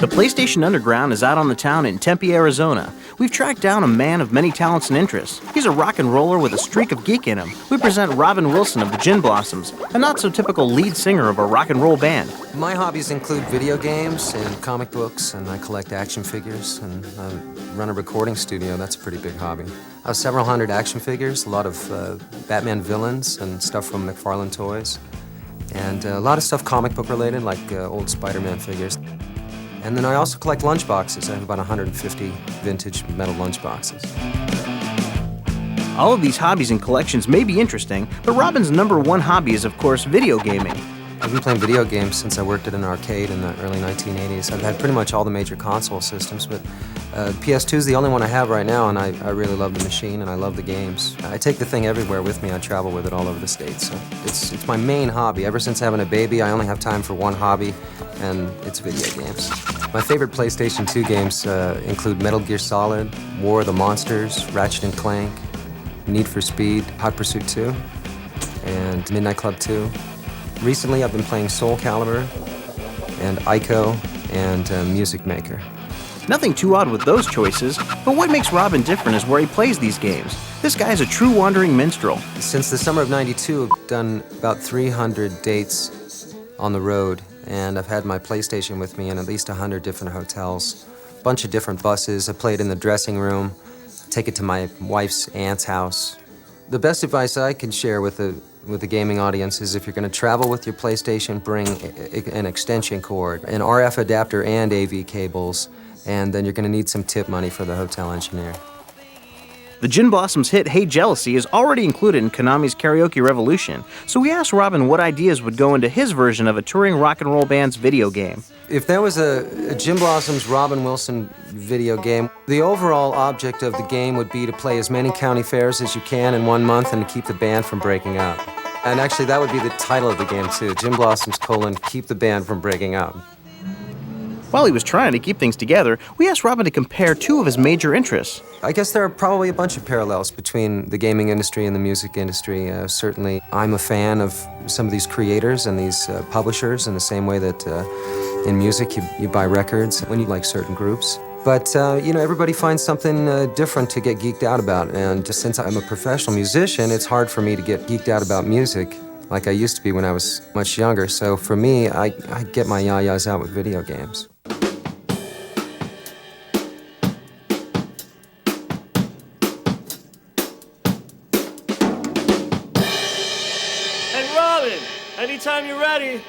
The PlayStation Underground is out on the town in Tempe, Arizona. We've tracked down a man of many talents and interests. He's a rock and roller with a streak of geek in him. We present Robin Wilson of the Gin Blossoms, a not-so-typical lead singer of a rock and roll band. My hobbies include video games and comic books, and I collect action figures, and I run a recording studio. That's a pretty big hobby. I have several hundred action figures, a lot of Batman villains and stuff from McFarlane Toys, and a lot of stuff comic book related, like old Spider-Man figures. And then I also collect lunchboxes. I have about 150 vintage metal lunchboxes. All of these hobbies and collections may be interesting, but Robin's number one hobby is, of course, video gaming. I've been playing video games since I worked at an arcade in the early 1980s. I've had pretty much all the major console systems, but PS2 is the only one I have right now, and I really love the machine and I love the games. I take the thing everywhere with me. I travel with it all over the States. So it's my main hobby. Ever since having a baby, I only have time for one hobby, and it's video games. My favorite PlayStation 2 games include Metal Gear Solid, War of the Monsters, Ratchet & Clank, Need for Speed, Hot Pursuit 2, and Midnight Club 2. Recently, I've been playing Soul Calibur and Ico and Music Maker. Nothing too odd with those choices, but what makes Robin different is where he plays these games. This guy is a true wandering minstrel. Since the summer of '92, I've done about 300 dates on the road, and I've had my PlayStation with me in at least 100 different hotels, a bunch of different buses. I played in the dressing room, take it to my wife's aunt's house. The best advice I can share with the gaming audience is if you're going to travel with your PlayStation, bring an extension cord, an RF adapter and AV cables, and then you're going to need some tip money for the hotel engineer. The Gin Blossoms hit Hey Jealousy is already included in Konami's Karaoke Revolution, so we asked Robin what ideas would go into his version of a touring rock and roll band's video game. If there was a Gin Blossoms Robin Wilson video game, the overall object of the game would be to play as many county fairs as you can in 1 month and to keep the band from breaking up. And actually, that would be the title of the game, too. Gin Blossoms: Keep the Band from Breaking Up. While he was trying to keep things together, we asked Robin to compare two of his major interests. I guess there are probably a bunch of parallels between the gaming industry and the music industry. Certainly, I'm a fan of some of these creators and these publishers in the same way that in music you buy records when you like certain groups. But, everybody finds something different to get geeked out about. And since I'm a professional musician, it's hard for me to get geeked out about music like I used to be when I was much younger. So for me, I get my yayas out with video games. Hey, Robin, anytime you're ready.